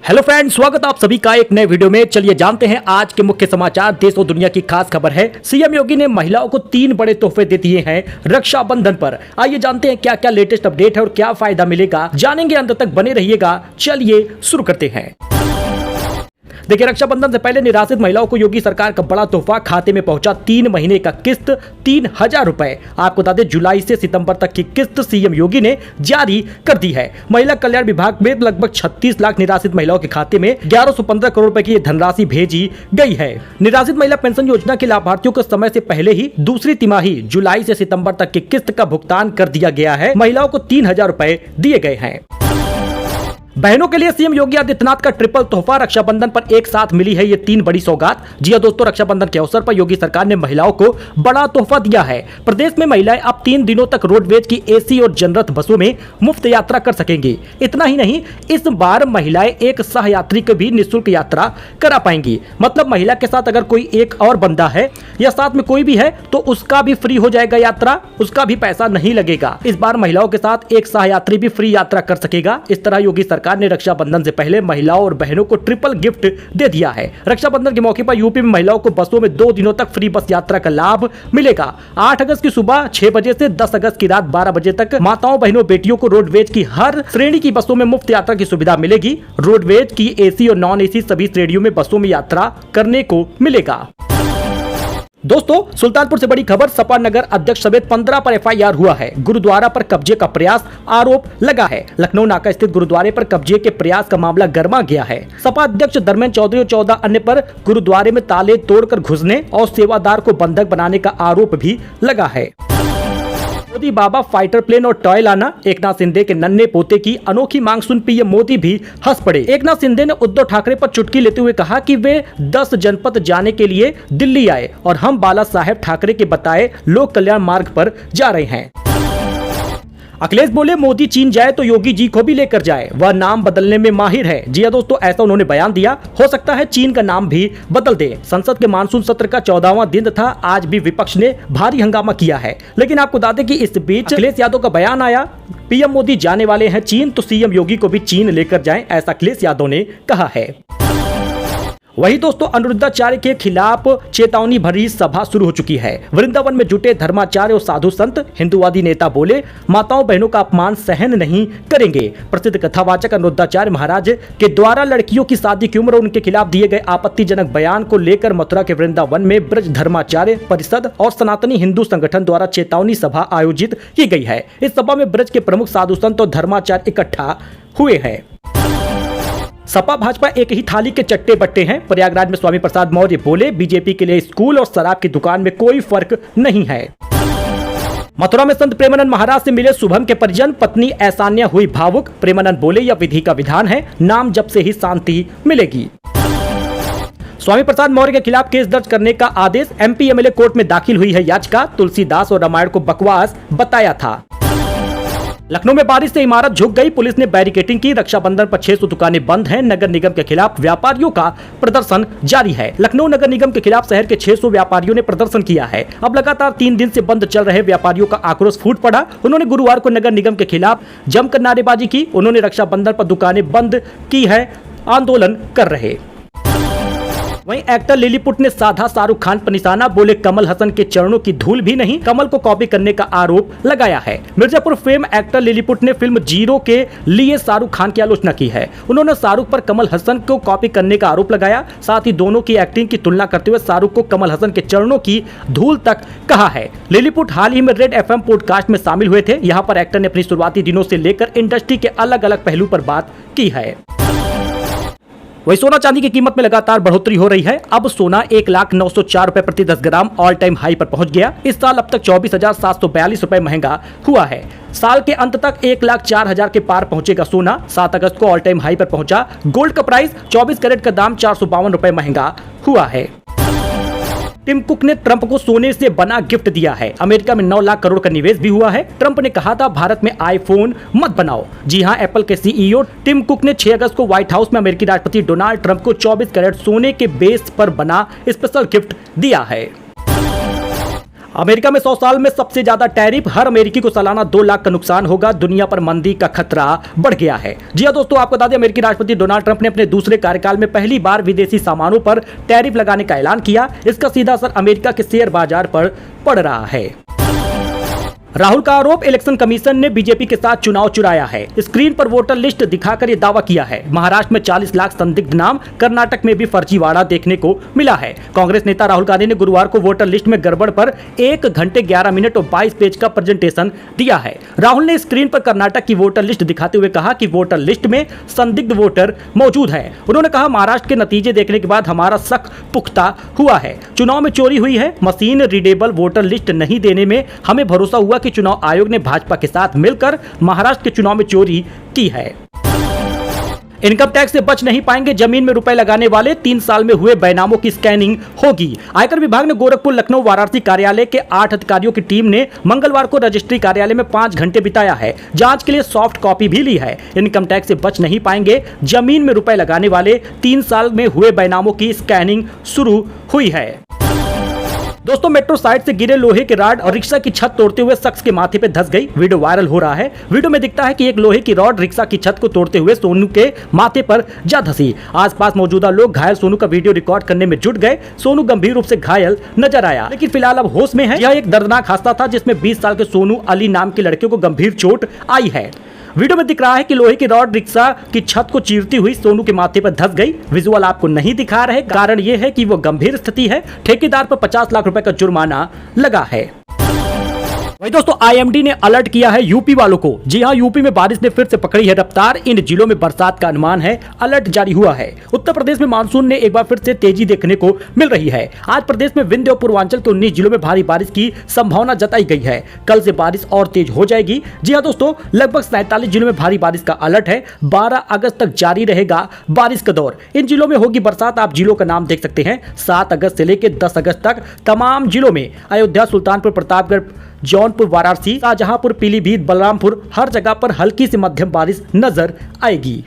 Hello friends, स्वागत आप सभी का एक नए वीडियो में। चलिए जानते हैं आज के मुख्य समाचार। देश और दुनिया की खास खबर है, सीएम योगी ने महिलाओं को 3 बड़े तोहफे दे दिए हैं रक्षाबंधन पर। आइए जानते हैं क्या क्या लेटेस्ट अपडेट है और क्या फायदा मिलेगा, जानेंगे, अंत तक बने रहिएगा। चलिए शुरू करते हैं। देखिए, रक्षाबंधन से पहले निराश्रित महिलाओं को योगी सरकार का बड़ा तोहफा, खाते में पहुंचा 3 महीने का किस्त 3000 रुपए। आपको बता दें, जुलाई से सितंबर तक की किस्त सीएम योगी ने जारी कर दी है। महिला कल्याण विभाग में लगभग 36 लाख निराश्रित महिलाओं के खाते में 1115 करोड़ रुपए की धनराशि भेजी गई है। निराश्रित महिला पेंशन योजना के लाभार्थियों को समय से पहले ही दूसरी तिमाही जुलाई से सितंबर तक की किस्त का भुगतान कर दिया गया है। महिलाओं को 3000 रुपए दिए गए हैं। बहनों के लिए सीएम योगी आदित्यनाथ का ट्रिपल तोहफा, रक्षाबंधन पर एक साथ मिली है ये 3 बड़ी सौगात। जी हां दोस्तों, रक्षाबंधन के अवसर पर योगी सरकार ने महिलाओं को बड़ा तोहफा दिया है। प्रदेश में महिलाएं अब 3 दिनों तक रोडवेज की एसी और जनरथ बसों में मुफ्त यात्रा कर सकेंगी। इतना ही नहीं, इस बार महिलाएं एक सहयात्री को भी निःशुल्क यात्रा करा पाएंगी। मतलब महिला के साथ अगर कोई एक और बंदा है या साथ में कोई भी है तो उसका भी फ्री हो जाएगा यात्रा, उसका भी पैसा नहीं लगेगा। इस बार महिलाओं के साथ एक सहयात्री भी फ्री यात्रा कर सकेगा। इस तरह योगी सरकार ने रक्षाबंधन से पहले महिलाओं और बहनों को ट्रिपल गिफ्ट दे दिया है। रक्षाबंधन के मौके पर यूपी में महिलाओं को बसों में 2 दिनों तक फ्री बस यात्रा का लाभ मिलेगा। 8 अगस्त की सुबह 6 बजे से 10 अगस्त की रात 12 बजे तक माताओं, बहनों, बेटियों को रोडवेज की हर श्रेणी की बसों में मुफ्त यात्रा की सुविधा मिलेगी। रोडवेज की एसी और नॉन एसी सभी श्रेणियों में बसों में यात्रा करने को मिलेगा। दोस्तों, सुल्तानपुर से बड़ी खबर, सपा नगर अध्यक्ष समेत 15 पर एफआईआर हुआ है। गुरुद्वारा पर कब्जे का प्रयास आरोप लगा है। लखनऊ नाका स्थित गुरुद्वारे पर कब्जे के प्रयास का मामला गर्मा गया है। सपा अध्यक्ष धर्मेंद्र चौधरी और 14 अन्य पर गुरुद्वारे में ताले तोड़कर घुसने और सेवादार को बंधक बनाने का आरोप भी लगा है। मोदी बाबा फाइटर प्लेन और टॉय लाना, एकनाथ शिंदे के नन्हे पोते की अनोखी मांग सुन पीएम मोदी भी हंस पड़े। एकनाथ शिंदे ने उद्धव ठाकरे पर चुटकी लेते हुए कहा कि वे 10 जनपद जाने के लिए दिल्ली आए और हम बाला साहेब ठाकरे के बताए लोक कल्याण मार्ग पर जा रहे हैं। अखिलेश बोले, मोदी चीन जाए तो योगी जी को भी लेकर जाए, वह नाम बदलने में माहिर है। जी हां दोस्तों, ऐसा उन्होंने बयान दिया। हो सकता है चीन का नाम भी बदल दे। संसद के मानसून सत्र का 14वां दिन था। आज भी विपक्ष ने भारी हंगामा किया है। लेकिन आपको बता दें कि इस बीच अखिलेश यादव का बयान आया, पीएम मोदी जाने वाले हैं चीन तो सीएम योगी को भी चीन लेकर जाएं, ऐसा अखिलेश यादव ने कहा है। वही दोस्तों, अनिरुद्धाचार्य के खिलाफ चेतावनी भरी सभा शुरू हो चुकी है। वृंदावन में जुटे धर्माचार्य और साधु संत। हिंदुवादी नेता बोले, माताओं बहनों का अपमान सहन नहीं करेंगे। प्रसिद्ध कथावाचक अनिरुद्धाचार्य महाराज के द्वारा लड़कियों की शादी की उम्र और उनके खिलाफ दिए गए आपत्तिजनक बयान को लेकर मथुरा के वृंदावन में ब्रज धर्माचार्य परिषद और सनातनी हिंदू संगठन द्वारा चेतावनी सभा आयोजित की गई है। इस सभा में ब्रज के प्रमुख साधु संत और धर्माचार्य इकट्ठा हुए हैं। सपा भाजपा एक ही थाली के चट्टे बट्टे हैं। प्रयागराज में स्वामी प्रसाद मौर्य बोले, बीजेपी के लिए स्कूल और शराब की दुकान में कोई फर्क नहीं है। मथुरा में संत प्रेमानंद महाराज से मिले शुभम के परिजन, पत्नी ऐसान्या हुई भावुक। प्रेमानंद बोले, यह विधि का विधान है, नाम जप से ही शांति मिलेगी। स्वामी प्रसाद मौर्य के खिलाफ केस दर्ज करने का आदेश, एमपी एमएलए कोर्ट में दाखिल हुई है याचिका। तुलसीदास और रामायण को बकवास बताया था। लखनऊ में बारिश से इमारत झुक गई, पुलिस ने बैरिकेडिंग की। रक्षाबंधन पर 600 दुकानें बंद हैं। नगर निगम के खिलाफ व्यापारियों का प्रदर्शन जारी है। लखनऊ नगर निगम के खिलाफ शहर के 600 व्यापारियों ने प्रदर्शन किया है। अब लगातार 3 दिन से बंद चल रहे व्यापारियों का आक्रोश फूट पड़ा। उन्होंने गुरुवार को नगर निगम के खिलाफ जमकर नारेबाजी की। उन्होंने रक्षाबंधन पर दुकानें बंद की है, आंदोलन कर रहे। वहीं एक्टर लिलीपुट ने साधा शाहरुख खान पर निशाना, बोले कमल हसन के चरणों की धूल भी नहीं। कमल को कॉपी करने का आरोप लगाया है। मिर्जापुर फेम एक्टर लिलीपुट ने फिल्म जीरो के लिए शाहरुख खान की आलोचना की है। उन्होंने शाहरुख पर कमल हसन को कॉपी करने का आरोप लगाया। साथ ही दोनों की एक्टिंग की तुलना करते हुए शाहरुख को कमल हसन के चरणों की धूल तक कहा है। लिलीपुट हाल ही में रेड एफएम पॉडकास्ट में शामिल हुए थे। यहाँ पर एक्टर ने अपनी शुरुआती दिनों से लेकर इंडस्ट्री के अलग अलग पहलू पर बात की है। वही सोना चांदी की कीमत में लगातार बढ़ोतरी हो रही है। अब सोना 1,09,04 रुपए प्रति 10 ग्राम ऑल टाइम हाई पर पहुंच गया। इस साल अब तक 24,742 रुपए महंगा हुआ है। साल के अंत तक 1,04,000 के पार पहुंचेगा सोना। 7 अगस्त को ऑल टाइम हाई पर पहुंचा। गोल्ड का प्राइस 24 कैरेट का दाम 452 रुपए महंगा हुआ है। टिम कुक ने ट्रंप को सोने से बना गिफ्ट दिया है। अमेरिका में 9 लाख करोड़ का निवेश भी हुआ है। ट्रंप ने कहा था, भारत में आईफोन मत बनाओ। जी हां, एप्पल के सीईओ टिम कुक ने 6 अगस्त को व्हाइट हाउस में अमेरिकी राष्ट्रपति डोनाल्ड ट्रंप को 24 कैरेट सोने के बेस पर बना स्पेशल गिफ्ट दिया है। अमेरिका में 100 साल में सबसे ज्यादा टैरिफ, हर अमेरिकी को सालाना 2 लाख का नुकसान होगा, दुनिया पर मंदी का खतरा बढ़ गया है। जी हां दोस्तों, आपको बता दें अमेरिकी राष्ट्रपति डोनाल्ड ट्रंप ने अपने दूसरे कार्यकाल में पहली बार विदेशी सामानों पर टैरिफ लगाने का ऐलान किया। इसका सीधा असर अमेरिका के शेयर बाजार पर पड़ रहा है। राहुल का आरोप, इलेक्शन कमीशन ने बीजेपी के साथ चुनाव चुराया है। स्क्रीन पर वोटर लिस्ट दिखाकर यह दावा किया है। महाराष्ट्र में 40 लाख संदिग्ध नाम, कर्नाटक में भी फर्जीवाड़ा देखने को मिला है। कांग्रेस नेता राहुल गांधी ने गुरुवार को वोटर लिस्ट में गड़बड़ पर 1 घंटे 11 मिनट और 22 पेज का प्रेजेंटेशन दिया है। राहुल ने स्क्रीन पर कर्नाटक की वोटर लिस्ट दिखाते हुए कहा कि वोटर लिस्ट में संदिग्ध वोटर मौजूद है। उन्होंने कहा, महाराष्ट्र के नतीजे देखने के बाद हमारा शक पुख्ता हुआ है। चुनाव में चोरी हुई है। मशीन रीडेबल वोटर लिस्ट नहीं देने में हमें भरोसा हुआ कि चुनाव आयोग ने भाजपा के साथ मिलकर महाराष्ट्र के चुनाव में चोरी की है। इनकम टैक्स से बच नहीं पाएंगे, जमीन में रुपए लगाने वाले 3 साल में हुए बैनामों की स्कैनिंग होगी। आयकर विभाग ने गोरखपुर, लखनऊ, वाराणसी कार्यालय के 8 अधिकारियों की टीम ने मंगलवार को रजिस्ट्री कार्यालय में 5 घंटे बिताया है। जांच के लिए सॉफ्ट कॉपी भी ली है। इनकम टैक्स से बच नहीं पाएंगे, जमीन में रुपए लगाने वाले 3 साल में हुए बैनामों की स्कैनिंग शुरू हुई है। दोस्तों, मेट्रो साइड से गिरे लोहे के रॉड और रिक्शा की छत तोड़ते हुए शख्स के माथे पे धंस गई। वीडियो वायरल हो रहा है। वीडियो में दिखता है कि एक लोहे की रॉड रिक्शा की छत को तोड़ते हुए सोनू के माथे पर जा धंसी। आसपास मौजूदा लोग घायल सोनू का वीडियो रिकॉर्ड करने में जुट गए। सोनू गंभीर रूप से घायल नजर आया, लेकिन फिलहाल अब होश में है। यह एक दर्दनाक हादसा था जिसमें 20 साल के सोनू अली नाम के लड़के को गंभीर चोट आई है। वीडियो में दिख रहा है कि लोहे की रॉड रिक्शा की छत को चीरती हुई सोनू के माथे पर धंस गई। विजुअल आपको नहीं दिखा रहे, कारण यह है कि वो गंभीर स्थिति है। ठेकेदार पर 50 लाख रुपए का जुर्माना लगा है। वही दोस्तों, आईएमडी ने अलर्ट किया है यूपी वालों को। जी हां, यूपी में बारिश ने फिर से पकड़ी है रफ्तार। इन जिलों में बरसात का अनुमान है। अलर्ट जारी हुआ है। उत्तर प्रदेश में मानसून ने एक बार फिर से तेजी देखने को मिल रही है। आज प्रदेश में विंध्य और पूर्वांचल के 19 जिलों में भारी बारिश की संभावना जताई गई है। कल से बारिश और तेज हो जाएगी। जी हां दोस्तों, लगभग 47 जिलों में भारी बारिश का अलर्ट है। 12 अगस्त तक जारी रहेगा बारिश का दौर। इन जिलों में होगी बरसात। आप जिलों का नाम देख सकते हैं। 7 अगस्त से लेकर 10 अगस्त तक तमाम जिलों में अयोध्या, सुल्तानपुर, प्रतापगढ़, जौनपुर, वाराणसी, शाहजहांपुर, पीलीभीत, बलरामपुर, हर जगह पर हल्की से मध्यम बारिश नजर आएगी।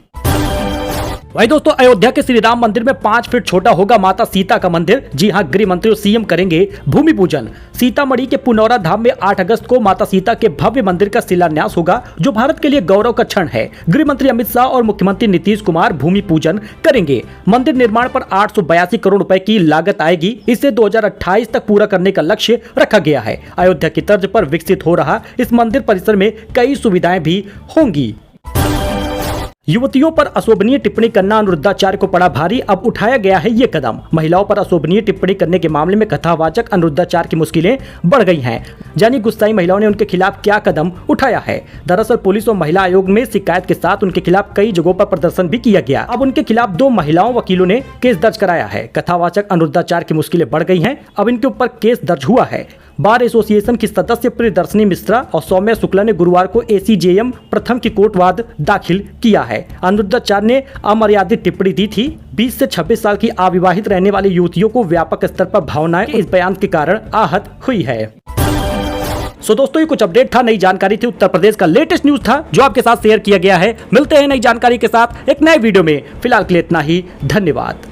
वही दोस्तों, अयोध्या के श्री राम मंदिर में 5 फीट छोटा होगा माता सीता का मंदिर। जी हां, गृह मंत्री और सीएम करेंगे भूमि पूजन। सीतामढ़ी के पुनौरा धाम में 8 अगस्त को माता सीता के भव्य मंदिर का शिलान्यास होगा, जो भारत के लिए गौरव का क्षण है। गृह मंत्री अमित शाह और मुख्यमंत्री नीतीश कुमार भूमि पूजन करेंगे। मंदिर निर्माण पर 882 करोड़ रुपए की लागत आएगी। इसे 2028 तक पूरा करने का लक्ष्य रखा गया है। अयोध्या की तर्ज पर विकसित हो रहा इस मंदिर परिसर में कई सुविधाएं भी होंगी। युवतियों पर अशोभनीय टिप्पणी करना अनिरुद्धाचार्य को पड़ा भारी। अब उठाया गया है ये कदम। महिलाओं पर अशोभनीय टिप्पणी करने के मामले में कथावाचक अनिरुद्धाचार्य की मुश्किलें बढ़ गई हैं। जानिए गुस्साई महिलाओं ने उनके खिलाफ क्या कदम उठाया है। दरअसल पुलिस और महिला आयोग में शिकायत के साथ उनके खिलाफ कई जगहों पर प्रदर्शन भी किया गया। अब उनके खिलाफ 2 महिलाओं वकीलों ने केस दर्ज कराया है। कथावाचक अनिरुद्धाचार्य की मुश्किलें बढ़ गई हैं। अब इनके ऊपर केस दर्ज हुआ है। बार एसोसिएशन की सदस्य प्रियदर्शनी मिश्रा और सौम्या शुक्ला ने गुरुवार को एसीजेएम प्रथम की कोर्ट वाद दाखिल किया है। अनिरुद्धाचार्य ने अमर्यादित टिप्पणी दी थी। 20 से 26 साल की अविवाहित रहने वाली युवतियों को व्यापक स्तर पर भावनाएं इस बयान के कारण आहत हुई है। सो दोस्तों, ये कुछ अपडेट था, नई जानकारी थी, उत्तर प्रदेश का लेटेस्ट न्यूज था जो आपके साथ शेयर किया गया है। मिलते हैं नई जानकारी के साथ एक नए वीडियो में। फिलहाल के लिए इतना ही। धन्यवाद।